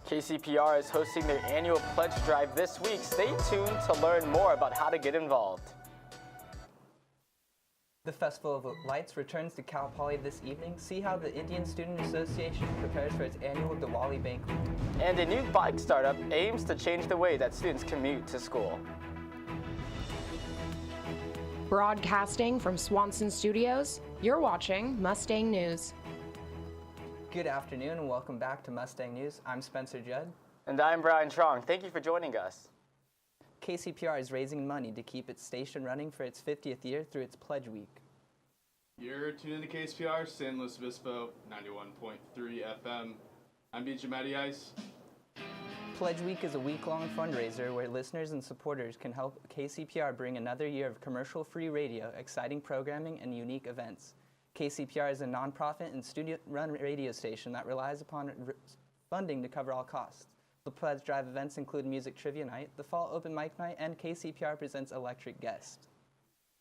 KCPR is hosting their annual Pledge Drive this week. Stay tuned to learn more about how to get involved. The Festival of Lights returns to Cal Poly this evening. See how the Indian Student Association prepares for its annual Diwali banquet. And a new bike startup aims to change the way that students commute to school. Broadcasting from Swanson Studios, you're watching Mustang News. Good afternoon and welcome back to Mustang News. I'm Spencer Judd. And I'm Brian Trong. Thank you for joining us. KCPR is raising money to keep its station running for its 50th year through its Pledge Week. You're tuned into KCPR, San Luis Obispo, 91.3 FM. I'm BJ Matty Ice. Pledge Week is a week-long fundraiser where listeners and supporters can help KCPR bring another year of commercial-free radio, exciting programming, and unique events. KCPR is a nonprofit and studio-run radio station that relies upon funding to cover all costs. The Pledge Drive events include Music Trivia Night, the Fall Open Mic Night, and KCPR presents Electric Guest.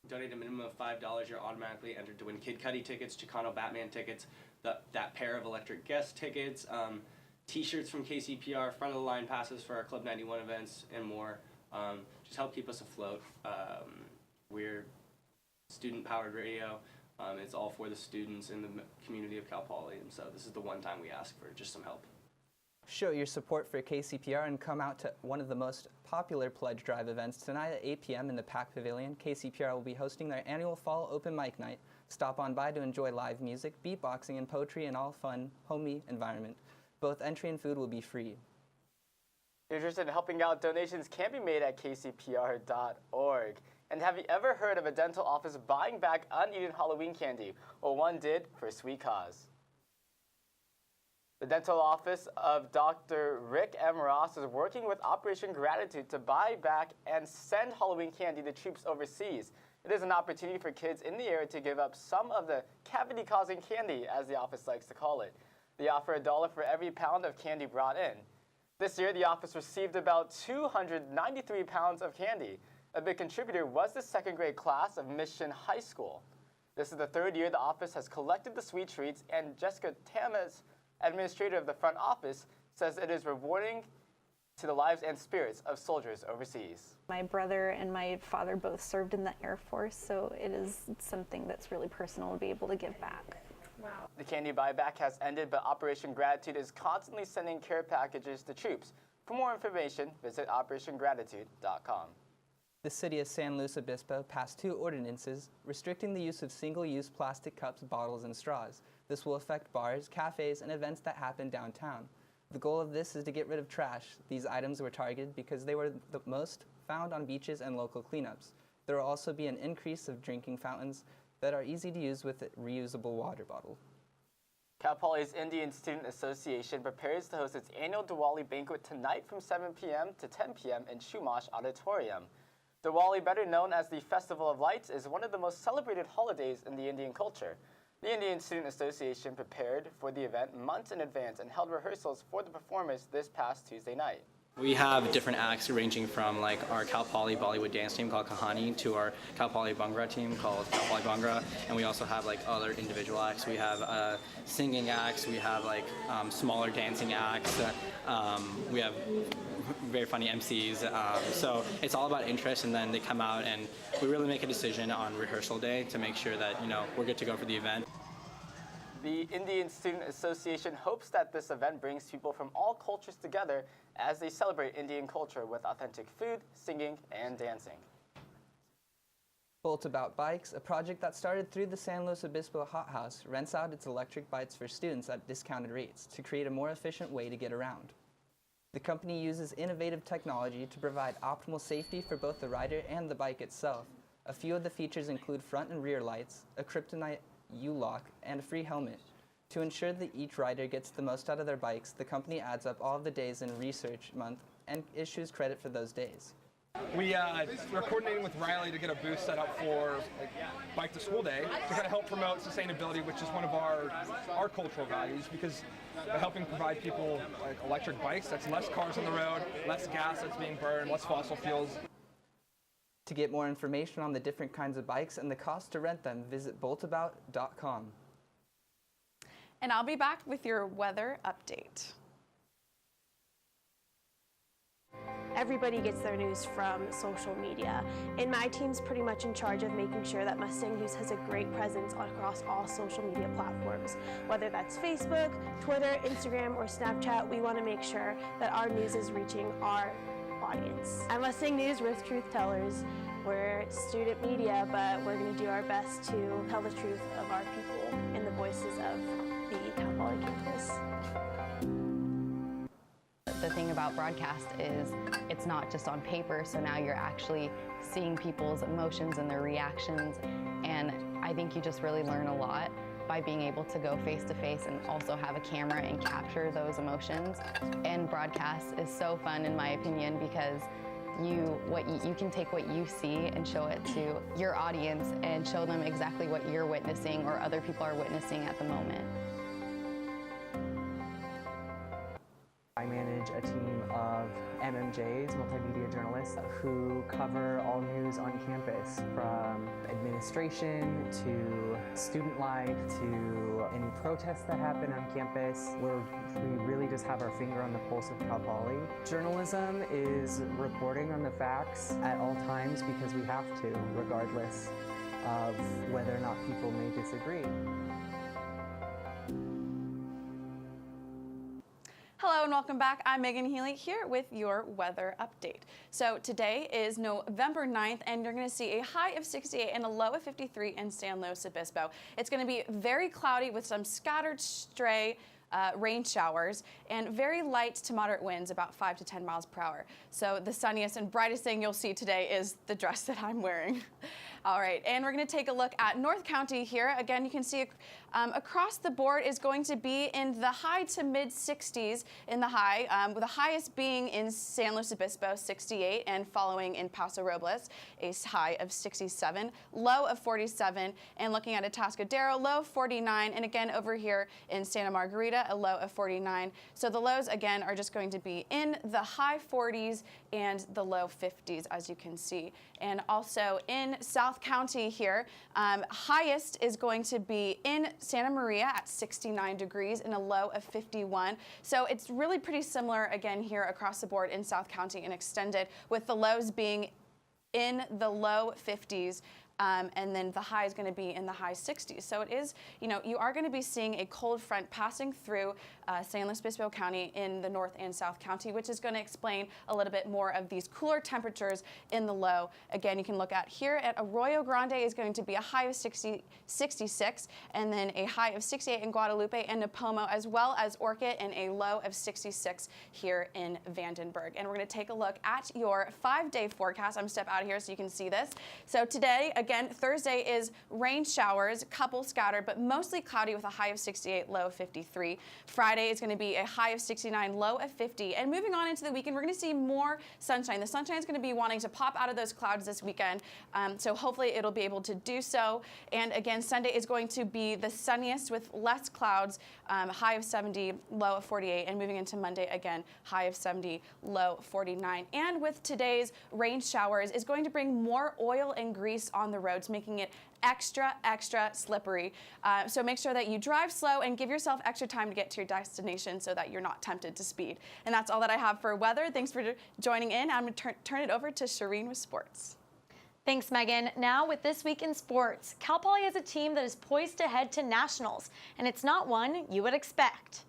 Donate a minimum of $5, you're automatically entered to win Kid Cudi tickets, Chicano Batman tickets, that pair of Electric Guest tickets, T-shirts from KCPR, front of the line passes for our Club 91 events, and more. Just help keep us afloat. We're student-powered radio. It's all for the students in the community of Cal Poly, and so this is the one time we ask for just some help. Show your support for KCPR and come out to one of the most popular Pledge Drive events. Tonight at 8 p.m. in the PAC Pavilion, KCPR will be hosting their annual Fall Open Mic Night. Stop on by to enjoy live music, beatboxing, and poetry in all fun, homey environment. Both entry and food will be free. If you're interested in helping out, donations can be made at kcpr.org. And have you ever heard of a dental office buying back uneaten Halloween candy? Well, one did for a sweet cause. The dental office of Dr. Rick M. Ross is working with Operation Gratitude to buy back and send Halloween candy to troops overseas. It is an opportunity for kids in the area to give up some of the cavity-causing candy, as the office likes to call it. They offer $1 for every pound of candy brought in. This year, the office received about 293 pounds of candy. A big contributor was the second grade class of Mission High School. This is the third year the office has collected the sweet treats, and Jessica Tamas, administrator of the front office, says it is rewarding to the lives and spirits of soldiers overseas. My brother and my father both served in the Air Force, so it is something that's really personal to be able to give back. Wow. The candy buyback has ended, but Operation Gratitude is constantly sending care packages to troops. For more information, visit operationgratitude.com. The city of San Luis Obispo passed 2 ordinances restricting the use of single-use plastic cups, bottles, and straws. This will affect bars, cafes, and events that happen downtown. The goal of this is to get rid of trash. These items were targeted because they were the most found on beaches and local cleanups. There will also be an increase of drinking fountains that are easy to use with a reusable water bottle. Cal Poly's Indian Student Association prepares to host its annual Diwali banquet tonight from 7 p.m. to 10 p.m. in Chumash Auditorium. Diwali, better known as the Festival of Lights, is one of the most celebrated holidays in the Indian culture. The Indian Student Association prepared for the event months in advance and held rehearsals for the performers this past Tuesday night. We have different acts ranging from like our Cal Poly Bollywood dance team called Kahani to our Cal Poly Bhangra team called Cal Poly Bhangra, and we also have like other individual acts. We have singing acts, we have like smaller dancing acts, we have very funny MCs, so it's all about interest, and then they come out and we really make a decision on rehearsal day to make sure that, you know, we're good to go for the event. The Indian Student Association hopes that this event brings people from all cultures together as they celebrate Indian culture with authentic food, singing, and dancing. BoltAbout Bikes, a project that started through the San Luis Obispo Hot House, rents out its electric bikes for students at discounted rates to create a more efficient way to get around. The company uses innovative technology to provide optimal safety for both the rider and the bike itself. A few of the features include front and rear lights, a kryptonite U-lock, and a free helmet. To ensure that each rider gets the most out of their bikes, the company adds up all of the days in Research Month and issues credit for those days. We're coordinating with Riley to get a booth set up for Bike to School Day to kind of help promote sustainability, which is one of our cultural values, because by helping provide people like electric bikes, that's less cars on the road, less gas that's being burned, less fossil fuels. To get more information on the different kinds of bikes and the cost to rent them, visit BoltAbout.com. And I'll be back with your weather update. Everybody gets their news from social media, and my team's pretty much in charge of making sure that Mustang News has a great presence across all social media platforms. Whether that's Facebook, Twitter, Instagram, or Snapchat, we want to make sure that our news is reaching our audience. At Mustang News, we're truth tellers. We're student media, but we're going to do our best to tell the truth of our people and the voices of the Cal Poly campus. The thing about broadcast is it's not just on paper, so now you're actually seeing people's emotions and their reactions, and I think you just really learn a lot by being able to go face to face and also have a camera and capture those emotions. And broadcast is so fun in my opinion because you can take what you see and show it to your audience and show them exactly what you're witnessing or other people are witnessing at the moment. I manage a team of MMJs, multimedia journalists, who cover all news on campus, from administration to student life to any protests that happen on campus. We really just have our finger on the pulse of Cal Poly. Journalism is reporting on the facts at all times because we have to, regardless of whether or not people may disagree. Hello and welcome back. I'm Megan Healy here with your weather update. So today is November 9th and you're going to see a high of 68 and a low of 53 in San Luis Obispo. It's going to be very cloudy with some scattered stray rain showers and very light to moderate winds, about 5 to 10 miles per hour. So the sunniest and brightest thing you'll see today is the dress that I'm wearing. All right, and we're going to take a look at North County here. Again, you can see across the board is going to be in the high to mid 60s in the high, with the highest being in San Luis Obispo, 68, and following in Paso Robles, a high of 67, low of 47, and looking at Atascadero, low of 49, and again over here in Santa Margarita, a low of 49. So the lows again are just going to be in the high 40s and the low 50s, as you can see. And also in South County here, highest is going to be in Santa Maria at 69 degrees and a low of 51. So it's really pretty similar again here across the board in South County and extended, with the lows being in the low 50s. And then the high is going to be in the high 60s. So it is, you are going to be seeing a cold front passing through San Luis Obispo County in the North and South County, which is going to explain a little bit more of these cooler temperatures in the low. Again, you can look at here at Arroyo Grande is going to be a high of 66, and then a high of 68 in Guadalupe and Napomo, as well as Orchid, and a low of 66 here in Vandenberg. And we're going to take a look at your 5-day forecast. I'm going to step out of here so you can see this. So today, again, Thursday is rain showers, a couple scattered, but mostly cloudy with a high of 68, low of 53. Friday is going to be a high of 69, low of 50. And moving on into the weekend, we're going to see more sunshine. The sunshine is going to be wanting to pop out of those clouds this weekend, so hopefully it'll be able to do so. And again, Sunday is going to be the sunniest with less clouds, high of 70, low of 48. And moving into Monday, again, high of 70, low 49. And with today's rain showers is going to bring more oil and grease on the roads, making it extra slippery. So make sure that you drive slow and give yourself extra time to get to your destination so that you're not tempted to speed. And that's all that I have for weather. Thanks for joining in. I'm going to turn it over to Shireen with sports. Thanks, Megan. Now with This Week in Sports, Cal Poly has a team that is poised to head to nationals, and it's not one you would expect.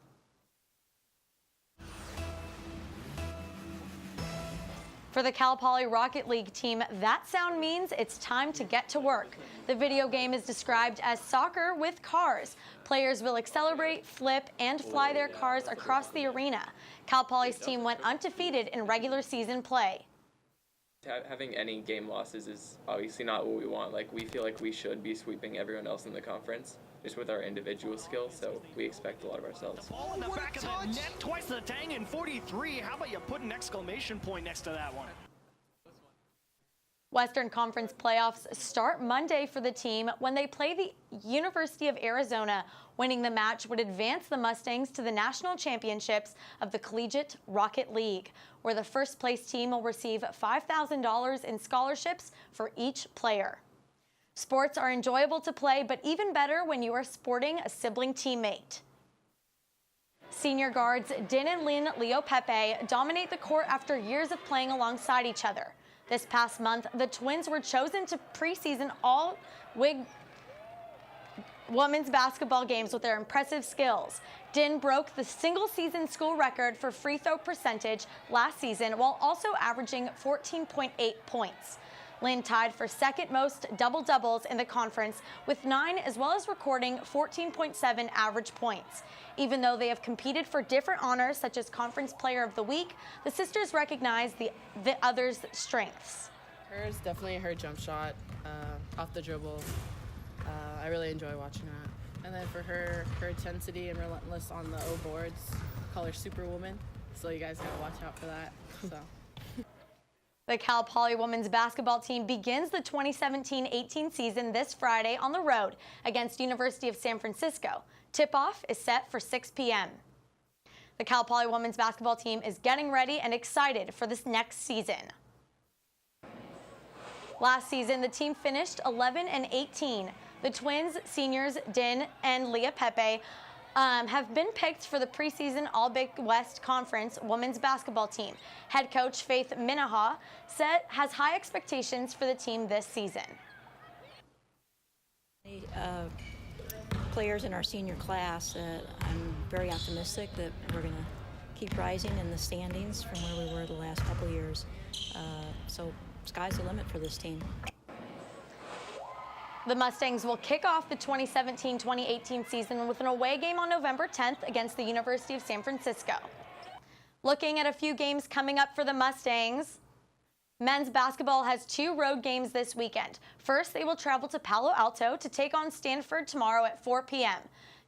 For the Cal Poly Rocket League team, that sound means it's time to get to work. The video game is described as soccer with cars. Players will accelerate, flip, and fly their cars across the arena. Cal Poly's team went undefeated in regular season play. Having any game losses is obviously not what we want. We feel like we should be sweeping everyone else in the conference, just with our individual skills, so we expect a lot of ourselves. Ball in the back of the net, twice the tang in 43. How about you put an exclamation point next to that one? Western Conference playoffs start Monday for the team when they play the University of Arizona. Winning the match would advance the Mustangs to the national championships of the Collegiate Rocket League, where the first place team will receive $5,000 in scholarships for each player. Sports are enjoyable to play, but even better when you are sporting a sibling teammate. Senior guards Din and Lynn Leo Pepe dominate the court after years of playing alongside each other. This past month, the twins were chosen to preseason all-WIG women's basketball games with their impressive skills. Din broke the single-season school record for free throw percentage last season while also averaging 14.8 points. Lynn tied for second most double-doubles in the conference with 9, as well as recording 14.7 average points. Even though they have competed for different honors such as Conference Player of the Week, the sisters recognize the others' strengths. Hers, definitely her jump shot, off the dribble. I really enjoy watching that. And then for her intensity and relentless on the O boards, call her Superwoman. So you guys gotta watch out for that. So. The Cal Poly women's basketball team begins the 2017-18 season this Friday on the road against University of San Francisco. Tip-off is set for 6 p.m. The Cal Poly women's basketball team is getting ready and excited for this next season. Last season, the team finished 11-18. The twins, seniors Din and Leah Pepe, have been picked for the preseason All-Big West Conference women's basketball team. Head coach Faith Minaha has high expectations for the team this season. Players in our senior class, I'm very optimistic that we're going to keep rising in the standings from where we were the last couple of years. So sky's the limit for this team. The Mustangs will kick off the 2017-2018 season with an away game on November 10th against the University of San Francisco. Looking at a few games coming up for the Mustangs, men's basketball has 2 road games this weekend. First, they will travel to Palo Alto to take on Stanford tomorrow at 4 p.m.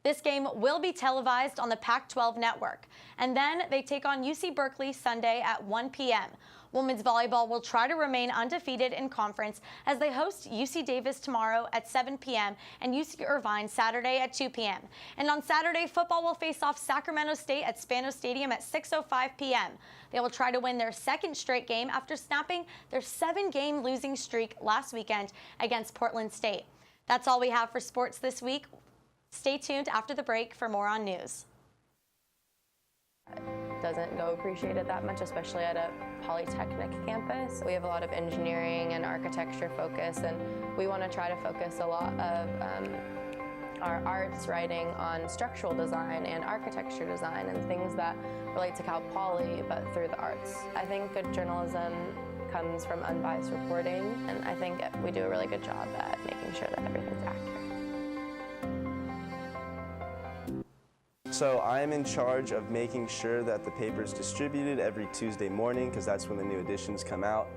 This game will be televised on the Pac-12 network. And then they take on UC Berkeley Sunday at 1 p.m. Women's volleyball will try to remain undefeated in conference as they host UC Davis tomorrow at 7 p.m. and UC Irvine Saturday at 2 p.m. And on Saturday, football will face off Sacramento State at Spano Stadium at 6:05 p.m. They will try to win their second straight game after snapping their 7-game losing streak last weekend against Portland State. That's all we have for sports this week. Stay tuned after the break for more on news. Doesn't go appreciated that much, especially at a polytechnic campus. We have a lot of engineering and architecture focus, and we want to try to focus a lot of our arts writing on structural design and architecture design and things that relate to Cal Poly, but through the arts. I think good journalism comes from unbiased reporting, and I think we do a really good job at making sure that everything's accurate. So I'm in charge of making sure that the paper is distributed every Tuesday morning because that's when the new editions come out.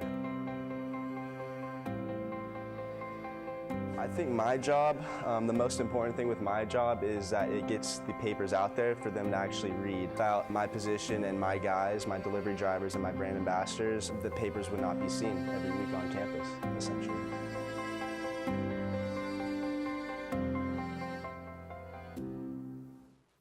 I think my job, the most important thing with my job is that it gets the papers out there for them to actually read. Without my position and my guys, my delivery drivers and my brand ambassadors, the papers would not be seen every week on campus, essentially.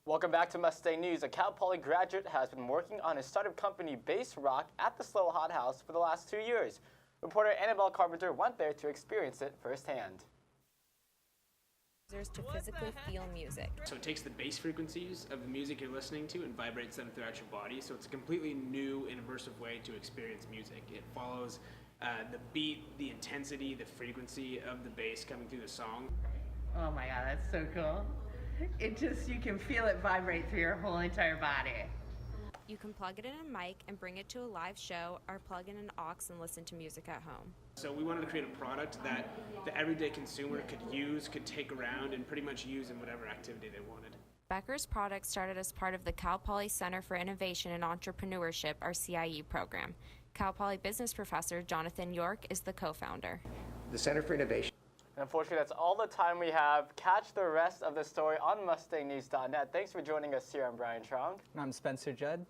Welcome back to Mustang News. A Cal Poly graduate has been working on his startup company Base Rock at the Slow Hot House for the last 2 years. Reporter Annabelle Carpenter went there to experience it firsthand. To physically feel music. So it takes the bass frequencies of the music you're listening to and vibrates them throughout your body. So it's a completely new and immersive way to experience music. It follows the beat, the intensity, the frequency of the bass coming through the song. Oh my God, that's so cool. You can feel it vibrate through your whole entire body. You can plug it in a mic and bring it to a live show, or plug in an aux and listen to music at home. So we wanted to create a product that the everyday consumer could use, could take around, and pretty much use in whatever activity they wanted. Becker's product started as part of the Cal Poly Center for Innovation and Entrepreneurship, our CIE program. Cal Poly business professor Jonathan York is the co-founder. The Center for Innovation. And unfortunately, that's all the time we have. Catch the rest of the story on MustangNews.net. Thanks for joining us here. I'm Brian Trong. And I'm Spencer Judd.